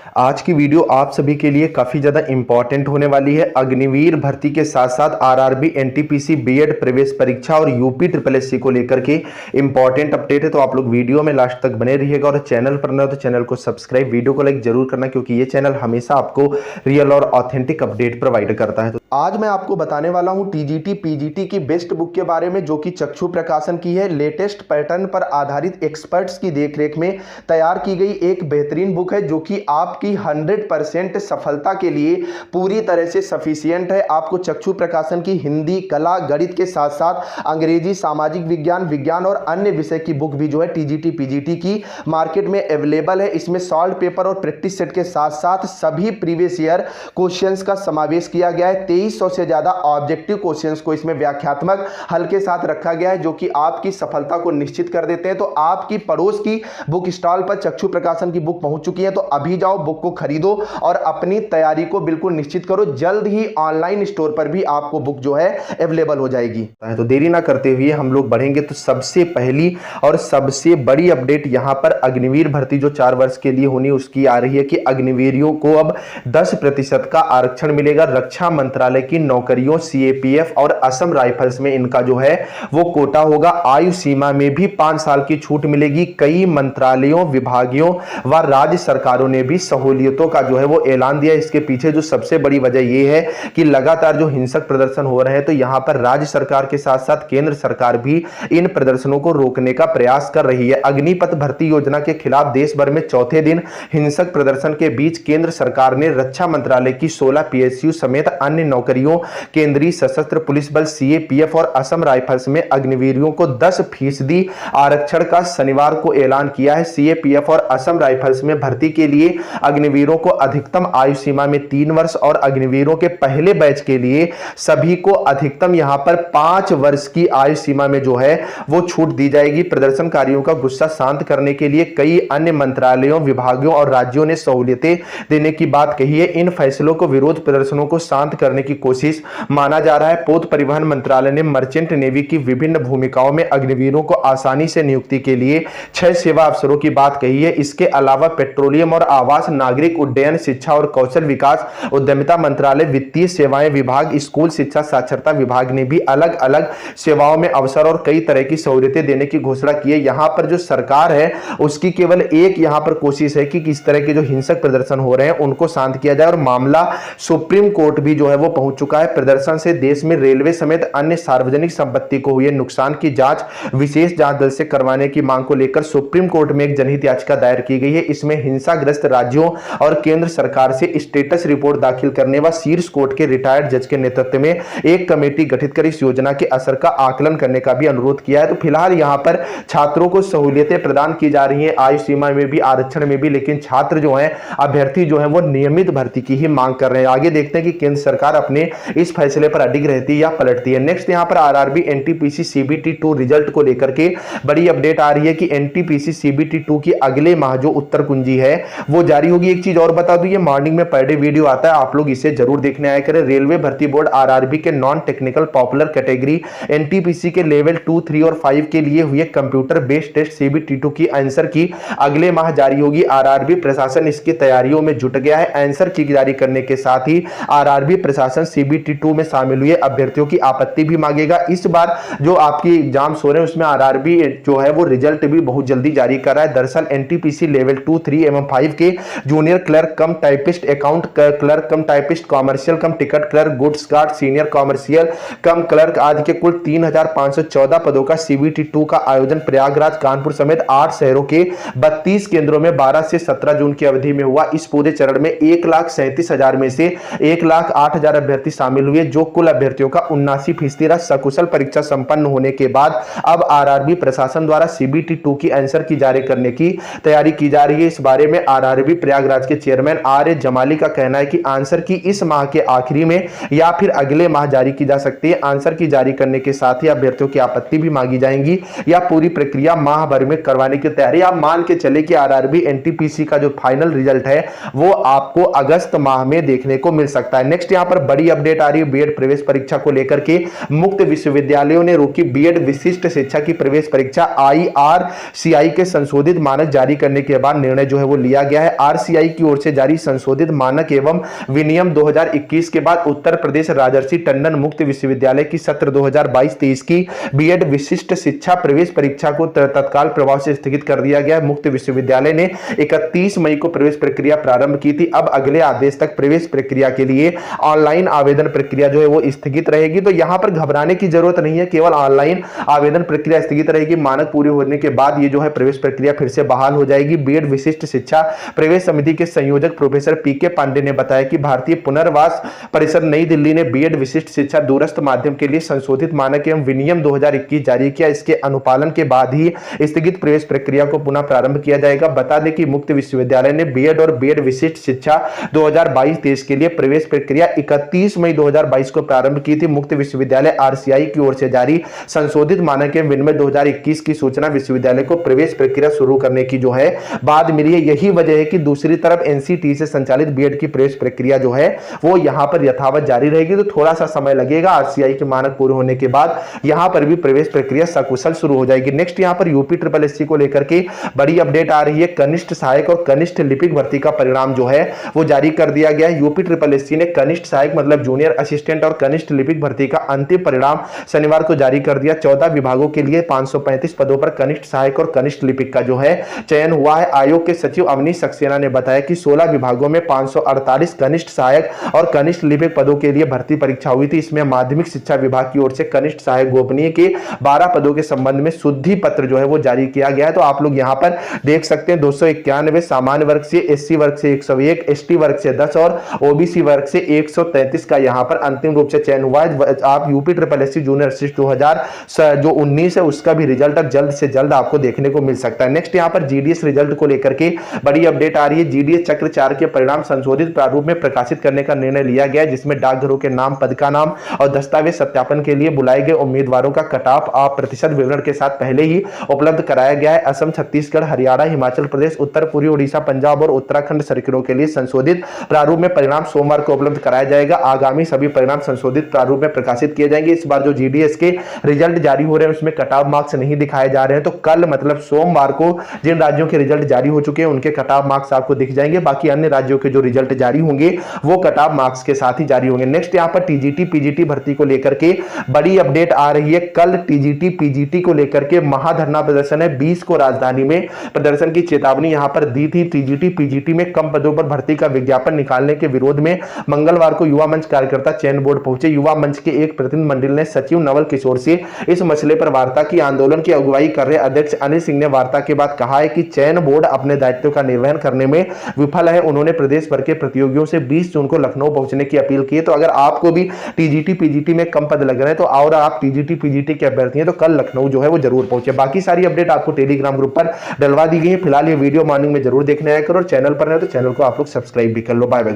आज की वीडियो आप सभी के लिए काफ़ी ज़्यादा इंपॉर्टेंट होने वाली है। अग्निवीर भर्ती के साथ साथ आरआरबी, एनटीपीसी, बीएड प्रवेश परीक्षा और यूपी ट्रिपल एससी को लेकर के इंपॉर्टेंट अपडेट है। तो आप लोग वीडियो में लास्ट तक बने रहिएगा और चैनल पर नए हो तो चैनल को सब्सक्राइब, वीडियो को लाइक जरूर करना, क्योंकि ये चैनल हमेशा आपको रियल और ऑथेंटिक अपडेट प्रोवाइड करता है। तो आज मैं आपको बताने वाला हूँ टीजीटी पीजीटी की बेस्ट बुक के बारे में, जो कि चक्षु प्रकाशन की है। लेटेस्ट पैटर्न पर आधारित एक्सपर्ट्स की देखरेख में तैयार की गई एक बेहतरीन बुक है, जो कि आपकी 100% सफलता के लिए पूरी तरह से सफिशिएंट है। आपको चक्षु प्रकाशन की हिंदी, कला, गणित के साथ साथ अंग्रेजी, सामाजिक विज्ञान, विज्ञान और अन्य विषय की बुक भी जो है टीजीटी पीजीटी की मार्केट में अवेलेबल है। इसमें सॉल्व पेपर और प्रैक्टिस सेट के साथ साथ सभी प्रीवियस ईयर क्वेश्चंस का समावेश किया गया है। 2300 से ज्यादा ऑब्जेक्टिव क्वेश्चंस को इसमें व्याख्यात्मक हल के साथ रखा गया है, जो कि आपकी सफलता को निश्चित कर देते हैं। तो आपकी पड़ोस की बुक स्टॉल पर चक्षु प्रकाशन की बुक पहुंच चुकी है, तो अभी जाओ, बुक को खरीदो और अपनी तैयारी को बिल्कुल निश्चित करो। जल्द ही ऑनलाइन स्टोर पर भी आपको बुक जो है अवेलेबल हो जाएगी। तो देरी ना करते हुए हम लोग बढ़ेंगे। तो सबसे पहली और सबसे बड़ी अपडेट यहां पर अग्निवीर भर्ती जो 4 वर्ष के लिए होनी उसकी आ रही है कि अग्निवीरियों को अब 10% का आरक्षण मिलेगा। रक्षा मंत्रालय की नौकरियों, सीएपीएफ और असम राइफल्स में इनका जो है वो कोटा होगा। आयु सीमा में भी 5 साल की छूट मिलेगी। कई मंत्रालयों, विभागों व राज्य सरकारों ने भी सहूलियतों का जो है वो ऐलान दिया। इसके पीछे जो सबसे बड़ी वजह यह है कि लगातार जो हिंसक प्रदर्शन हो रहे हैं, तो यहां पर राज्य सरकार के साथ साथ केंद्र सरकार भी इन प्रदर्शनों को रोकने का प्रयास कर रही है। अग्निपथ भर्ती योजना के खिलाफ देश भर में चौथे दिन हिंसक प्रदर्शन के बीच केंद्र सरकार ने रक्षा मंत्रालय की 16 पीएसयू समेत अन्य नौकरियों, केंद्रीय सशस्त्र पुलिस बल, सीएपीएफ और असम राइफल्स में अग्निवीरों को 10% आरक्षण का शनिवार को ऐलान किया है। सीएपीएफ और असम राइफल्स में भर्ती के लिए अग्निवीरों को अधिकतम आयु सीमा में 3 वर्ष और अग्निवीरों के पहले बैच के लिए सभी को अधिकतम यहां पर 5 वर्ष की आयु सीमा में जो है वो छूट दी जाएगी। प्रदर्शनकारियों का गुस्सा शांत करने के लिए कई अन्य मंत्रालयों, विभागों और राज्यों ने सहूलियतें देने की बात कही है। इन फैसलों को विरोध प्रदर्शनों को शांत करने की कोशिश माना जा रहा है। पोत परिवहन मंत्रालय ने मर्चेंट नेवी की विभिन्न भूमिकाओं में अग्निवीरों को आसानी से नियुक्ति के लिए 6 सेवा अवसरों की बात कही है। इसके अलावा पेट्रोलियम और आवास, नागरिक उड्डयन, शिक्षा और कौशल विकास, उद्यमिता मंत्रालय, वित्तीय सेवाएं विभाग, स्कूल शिक्षा साक्षरता विभाग ने भी अलग अलग सेवाओं में अवसर और कई तरह की सहूलियतें देने की घोषणा की है। यहां पर जो सरकार है उसकी केवल एक यहां पर कोशिश है कि किस तरह के जो हिंसक प्रदर्शन हो रहे हैं उनको शांत किया जाए, और मामला सुप्रीम कोर्ट भी जो है वो पहुंच चुका है। प्रदर्शन से देश में रेलवे समेत अन्य सार्वजनिक संपत्ति को हुए नुकसान की जांच विशेष जांच दल से करवाने की मांग को लेकर सुप्रीम कोर्ट में एक जनहित याचिका दायर की गई है। इसमें हिंसाग्रस्त राज्यों और केंद्र सरकार से स्टेटस रिपोर्ट दाखिल करने व शीर्ष कोर्ट के रिटायर्ड जज के नेतृत्व में एक कमेटी गठित कर इस योजना के असर का आकलन करने का भी अनुरोध किया है। तो फिलहाल यहां पर छात्रों को सहूलियतें प्रदान की जा रही हैं, आयु सीमा में भी, आरक्षण में भी, लेकिन छात्र जो हैं, अभ्यर्थी जो हैं वो नियमित भर्ती की ही मांग कर रहे हैं। आगे देखते हैं कि केंद्र सरकार अपने इस फैसले पर अडिग रहती है या पलटती है। नेक्स्ट यहां पर आरआरबी, एनटीपीसी, सीबीटी 2 रिजल्ट को लेकर के बड़ी अपडेट आ रही है कि एनटीपीसी सीबीटी 2 की अगले माह जो उत्तर कुंजी है वो जारी होगी। एक चीज और बता दूं, ये मॉर्निंग में पर डे वीडियो आता है, आप लोग इसे जरूर देखने आया करें। रेलवे भर्ती बोर्ड आरआरबी के non technical popular category, NTPC के लेवल 2, 3 और 5 के लिए हुए कंप्यूटर बेस्ड टेस्ट सीबीटी 2 की आंसर की अगले माह जारी होगी। आरआरबी प्रशासन इसकी तैयारियों में जुट गया है। आंसर की जारी करने के साथ ही आरआरबी प्रशासन सीबीटी 2 में शामिल हुए अभ्यर्थियों की आपत्ति भी मांगेगा। इस बार जो आपकी एग्जाम्स हो रहे हैं उसमें आरआरबी जो है वो रिजल्ट भी बहुत जल्दी जारी कर रहा है। दरअसल एनटीपीसी लेवल 2, 3 एवं 5 के जूनियर क्लर्क कम टाइपिस्ट, अकाउंट क्लर्क कम टाइपिस्ट, कॉमर्शियल कम ticket clerk, goods guard, senior commercial कम क्लर्क आदि के कुल 3514 पदों का सीबीटी 2 का आयोजन प्रयागराज, कानपुर समेत 8 शहरों के 32 केंद्रों में 12 से 17 जून की अवधि में हुआ। इस पूरे चरण में 1,37,000 में से 1,08,000 अभ्यर्थी शामिल हुए, जो कुल अभ्यर्थियों का 79% रहा। सकुशल परीक्षा संपन्न होने के बाद अब आरआरबी प्रशासन द्वारा सीबीटी 2 की आंसर की जारी करने की तैयारी की जा रही है। इस बारे में आरआरबी प्रयागराज के चेयरमैन आर्य जमाली का कहना है कि आंसर की इस माह के आखिरी में या फिर अगले माह जारी की जा सकती है। आंसर की जारी करने के साथ ही अभ्यर्थियों की आपत्ति भी मांगी जाएंगी या पूरी प्रक्रिया माह भर में करवाने की तैयारी। आप मान के चले कि आरआरबी एनटीपीसी का जो फाइनल रिजल्ट है वो आपको अगस्त माह में देखने को मिल सकता है। नेक्स्ट यहां पर बड़ी अपडेट आ रही है बीएड प्रवेश परीक्षा को लेकर के। मुक्त विश्वविद्यालयों ने रोकी बीएड विशिष्ट शिक्षा की प्रवेश परीक्षा। आईआरसीआई के संशोधित मानक जारी करने के बाद निर्णय जो है वो लिया गया है। आरसीआई की ओर से जारी संशोधित मानक एवं विनियम 2021 के बाद उत्तर प्रदेश राजर्षि टंडन मुक्त विश्वविद्यालय की सत्र 2022-23 की बीएड विशिष्ट शिक्षा प्रवेश परीक्षा को तत्काल प्रभाव से स्थगित कर दिया गया। मुक्त विश्वविद्यालय ने 31 मई को प्रवेश प्रक्रिया प्रारंभ की थी। अब अगले आदेश तक प्रवेश प्रक्रिया के लिए ऑनलाइन आवेदन प्रक्रिया जो है वो स्थगित रहेगी। तो यहां पर घबराने की जरूरत नहीं है, केवल ऑनलाइन आवेदन प्रक्रिया स्थगित रहेगी। मानक पूरे होने के बाद ये जो है प्रवेश प्रक्रिया फिर से बहाल हो जाएगी। बीएड विशिष्ट शिक्षा प्रवेश समिति के संयोजक प्रोफेसर पीके पांडे ने बताया कि भारतीय पुनर्वास परिषद नई दिल्ली ने बीएड विशिष्ट शिक्षा दूरस्थ माध्यम के लिए संशोधित मानक एवं विनियम 2021 जारी किया। इसके अनुपालन के बाद ही स्थगित प्रवेश प्रक्रिया को पुनः प्रारंभ किया जाएगा। बता दें कि मुक्त विश्वविद्यालय ने बीएड और बीएड विशिष्ट शिक्षा 2022-23 के लिए प्रवेश प्रक्रिया 31 मई 2022 को प्रारंभ की थी। मुक्त विश्वविद्यालय आरसीआई की ओर से जारी संशोधित मानक एवं विनियम 2021 की सूचना विश्वविद्यालय को प्रवेश प्रक्रिया शुरू करने की जो है बाद मिली है। यही वजह है कि दूसरी तरफ एनसीटी से संचालित बीएड की प्रवेश प्रक्रिया जो है वो यहां पर यथावत जारी रहेगी। तो थोड़ा सा समय लगेगा, आरसीआई के मानक पूरे होने के बाद यहां पर भी प्रवेश प्रक्रिया सकुशल शुरू हो जाएगी। नेक्स्ट यहां पर यूपी ट्रिपल एससी को लेकर के बड़ी अपडेट आ रही है। कनिष्ठ सहायक और कनिष्ठ लिपिक भर्ती का परिणाम जो है वो जारी कर दिया गया है। यूपी ट्रिपल एससी ने कनिष्ठ सहायक मतलब जूनियर असिस्टेंट और कनिष्ठ लिपिक भर्ती का अंतिम परिणाम शनिवार को जारी कर दिया। 14 विभागों के लिए 535 पदों पर कनिष्ठ सहायक और कनिष्ठ लिपिक का जो है चयन हुआ है। आयोग के सचिव अवनीश सक्सेना ने बताया कि 16 विभागों में 548 कनिष्ठ सहायक और कनिष्ठ लिपिक पदों के लिए भर्ती परीक्षा हुई थी। इसमें माध्यमिक शिक्षा विभाग की ओर से कनिष्ठ सहायक गोपनीय के 12 पदों के संबंध में शुद्धि पत्र जो है वो जारी किया गया है। तो आप लोग यहां पर देख सकते हैं 291 सामान्य वर्ग से, एससी वर्ग से 101, एसटी वर्ग से 10 और ओबीसी वर्ग से 133 का यहां पर अंतिम रूप से चयन हुआ है। आप UP triple SC junior assistant 2019 है उसका भी रिजल्ट अब जल्द से जल्द आपको देखने को मिल सकता है। नेक्स्ट यहां पर जीडीएस रिजल्ट को लेकर के बड़ी अपडेट आ रही है। जीडीएस चक्र 4 के परिणाम संशोधित प्रारूप में प्रकाशित करने का निर्णय लिया गया, जिसमें डाकघरों के नाम, पद का नाम और दस्तावेज सत्यापन के लिए बुलाए गए उम्मीदवारों का कट ऑफ प्रतिशत विवरण के साथ पहले ही उपलब्ध कराया गया है। असम, छत्तीसगढ़, हरियाणा, हिमाचल प्रदेश, उत्तर पूर्वी ओडिशा, पंजाब और उत्तराखंड सर्किलों के लिए संशोधित प्रारूप में परिणाम सोमवार को उपलब्ध कराया जाएगा। आगामी सभी परिणाम संशोधित प्रारूप में प्रकाशित किए जाएंगे। इस बार जो जीडीएस के रिजल्ट जारी हो रहे हैं उसमें कट ऑफ मार्क्स नहीं दिखाए जा रहे हैं। तो कल मतलब सोमवार को जिन राज्यों के रिजल्ट जारी हो चुके हैं उनके कट ऑफ मार्क्स आपको दिख जाएंगे। बाकी अन्य राज्यों के जो रिजल्ट जारी होंगे वो कट ऑफ मार्क्स के साथ ही जारी होंगे। नेक्स्ट यहां पर टीजीटी पीजीटी भर्ती को लेकर के बड़ी अपडेट आ रही है। कल टीजीटी पीजीटी को लेकर के महाधरना प्रदर्शन है। 20 को राजधानी में प्रदर्शन की चेतावनी यहां पर दी थी। टीजीटी पीजीटी में कम पदों पर भर्ती का विज्ञापन निकालने के विरोध में मंगलवार को युवा मंच कार्यकर्ता चयन बोर्ड पहुंचे। युवा मंच के एक प्रतिनिधिमंडल ने सचिव नवल किशोर से इस मसले पर वार्ता की। आंदोलन की अगुवाई कर रहे अध्यक्ष अनिल सिंह ने वार्ता के बाद कहा है कि चयन बोर्ड अपने दायित्व का निर्वहन करने में विफल है। उन्होंने प्रदेश भर के प्रतियोगियों से 20 जून को लखनऊ पहुंचने की अपील की है। तो अगर आपको भी टीजीटी पीजीटी में कम पद लग रहे हैं तो और आप टीजीटी पीजीटी के अभ्यर्थी हैं तो कल लखनऊ जो है वो जरूर पहुंचे। बाकी सारी अपडेट आपको टेलीग्राम ग्रुप पर डलवा दी गई है। फिलहाल ये वीडियो मॉर्निंग में जरूर देखने आया करो और चैनल पर है तो चैनल को आप लोग सब्सक्राइब भी कर लो। Bye bye.